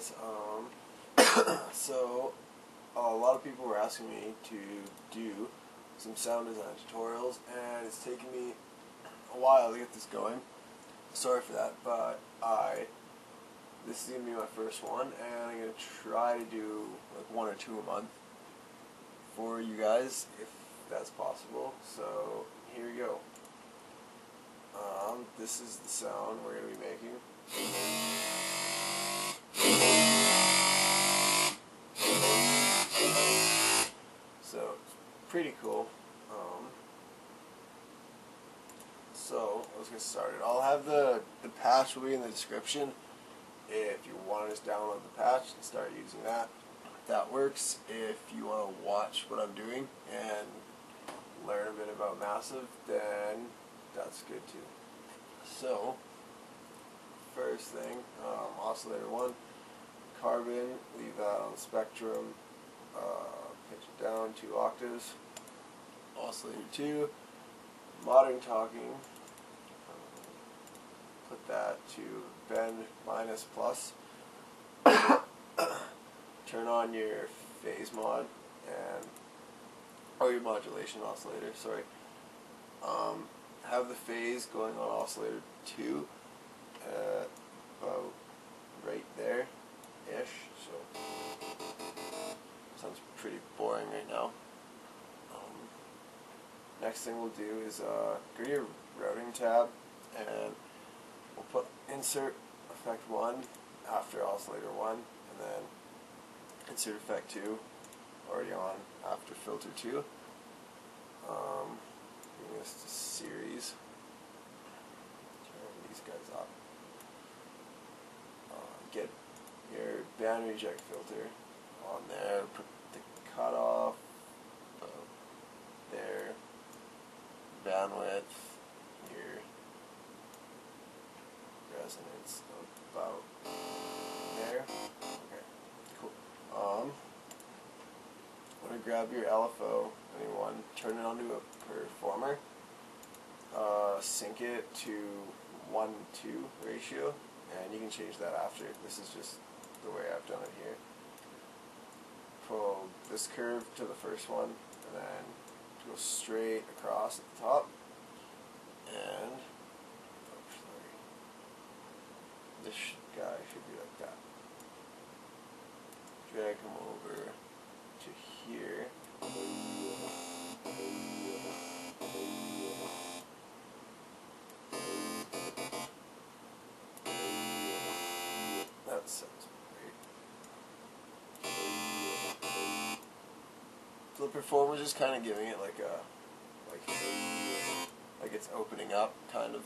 guys. So a lot of people were asking me to do some sound design tutorials, and it's taken me a while to get this going. Sorry for that, but this is going to be my first one, and I'm going to try to do like 1 or 2 a month for you guys, if that's possible. So here we go. This is the sound we're going to be making. So it's pretty cool. So let's get started. I'll have the patch will be in the description if you want to just download the patch and start using that. That works. If you want to watch what I'm doing and learn a bit about Massive, then that's good too. So first thing, Oscillator 1, carbon, leave that on the spectrum, pitch it down 2 octaves. Oscillator 2, modern talking, put that to bend minus plus. Turn on your phase mod and your modulation oscillator, sorry. Have the phase going on Oscillator 2 about right there-ish, so sounds pretty boring right now. Next thing we'll do is go to your routing tab, and we'll put insert effect 1 after oscillator 1, and then insert effect 2 already on after filter 2. Bring this to series. Turn these guys up. Get your band reject filter on there. Put the cutoff there. Bandwidth, your resonance about there. Okay, cool. I'm going to grab your LFO, anyone, turn it onto a performer, sync it to 1:2 ratio, and you can change that after. This is just the way I've done it here. Pull this curve to the first one, and then go straight across at the top, and this guy should be like that. Drag him over to here. That sounds great. So the performer's just kind of giving it like it's opening up, kind of.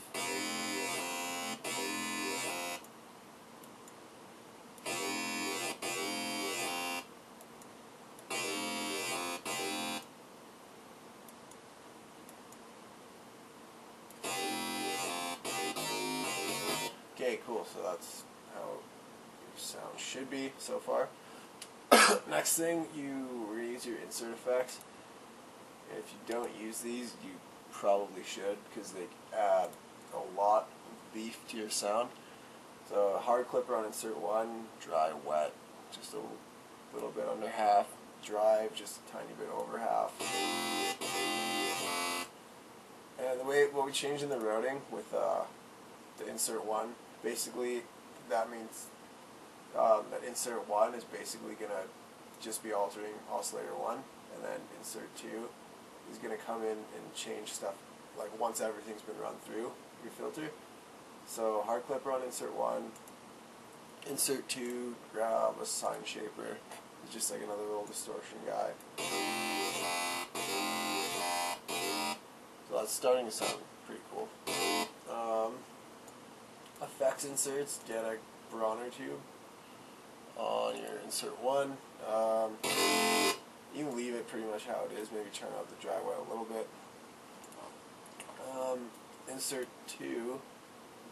Okay, cool. So that's how your sound should be so far. Next thing, you reuse your insert effects. If you don't use these, you probably should, because they add a lot of beef to your sound. So hard clipper on insert 1, dry wet, just a little bit under half, drive just a tiny bit over half. And what we changed in the routing with the insert 1, basically that means that insert 1 is basically going to just be altering oscillator 1, and then insert 2 is going to come in and change stuff like once everything's been run through your filter. So hard clipper on insert 1, insert 2, grab a sine shaper. It's just like another little distortion guy. So that's starting to sound pretty cool. Effects inserts, get a Bronner tube on your insert 1. You can leave it pretty much how it is, maybe turn up the dry wet a little bit. Insert 2,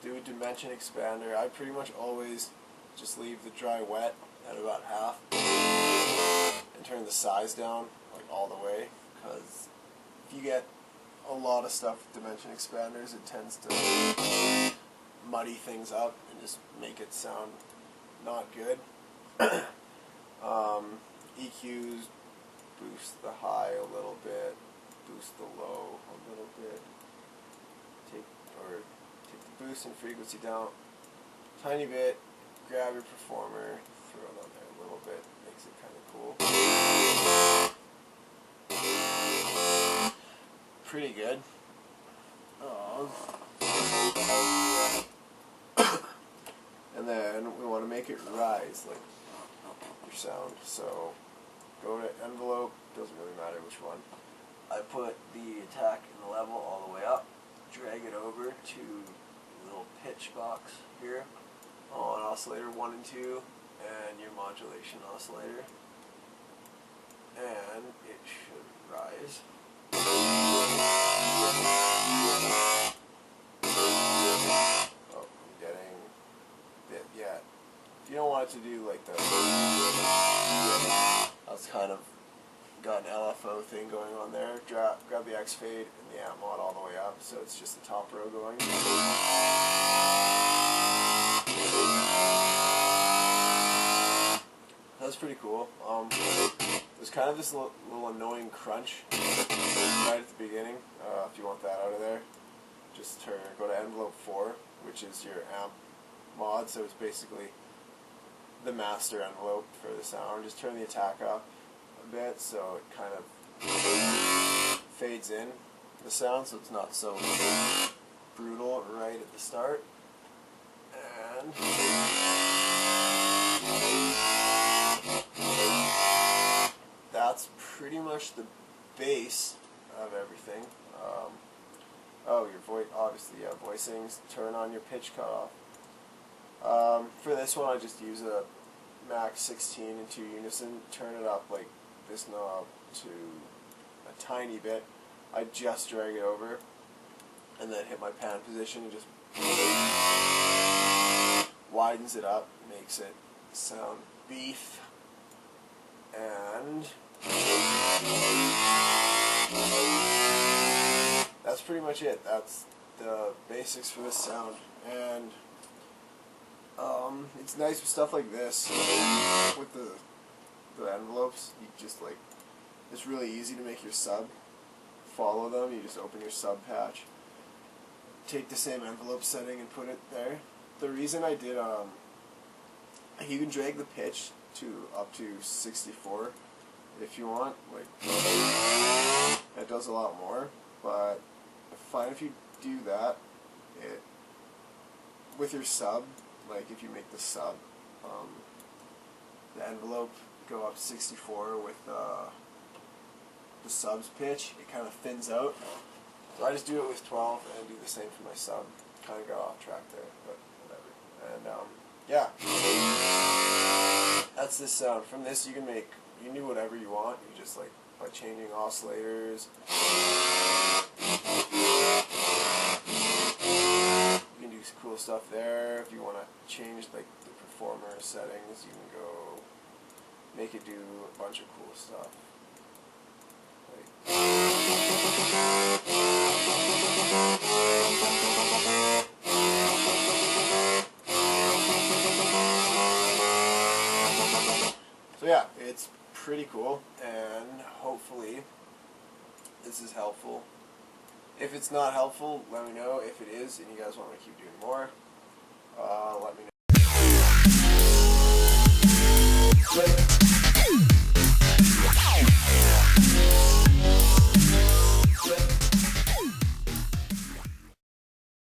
do a dimension expander. I pretty much always just leave the dry wet at about half and turn the size down like all the way, because if you get a lot of stuff with dimension expanders, it tends to muddy things up and just make it sound not good. EQs, boost the high a little bit, boost the low a little bit, take the boost and frequency down tiny bit, grab your performer, throw it on there a little bit, makes it kind of cool. Pretty good. And then we want to make it rise like your sound. So go to envelope, doesn't really matter which one. I put the attack and the level all the way up, drag it over to the little pitch box here on oscillator 1 and 2 and your modulation oscillator, and it should rise. Oh, I'm getting it, yeah. If you don't want it to do like the, that's kind of got an LFO thing going on there. Grab the X fade and the amp mod all the way up, so it's just the top row going. That's pretty cool. There's kind of this little annoying crunch right at the beginning. If you want that out of there, just go to envelope 4, which is your amp mod. So it's basically the master envelope for the sound. Just turn the attack up a bit so it kind of fades in the sound, so it's not so brutal right at the start. And that's pretty much the base of everything. Your voice, obviously, yeah, voicings. Turn on your pitch cutoff. For this one, I just use a max 16 in 2 unison. Turn it up like this knob to a tiny bit. I just drag it over, and then hit my pan position and just widens it up, makes it sound beef. And that's pretty much it. That's the basics for this sound. And it's nice with stuff like this, with the envelopes. You just like, it's really easy to make your sub follow them. You just open your sub patch, take the same envelope setting and put it there. The reason I did, you can drag the pitch to up to 64 if you want. Like, it does a lot more, but I find if you do that, it with your sub, like if you make the sub, the envelope go up to 64 with the sub's pitch, it kind of thins out. So I just do it with 12 and do the same for my sub. Kind of got off track there, but whatever. And yeah, that's this sound. From this you can do whatever you want. You just like by changing oscillators. You can do cool stuff there. If you want to change like the performer settings, you can go make it do a bunch of cool stuff. So yeah, it's pretty cool, and hopefully this is helpful. If it's not helpful, let me know. If it is, and you guys want me to keep doing more, let me know.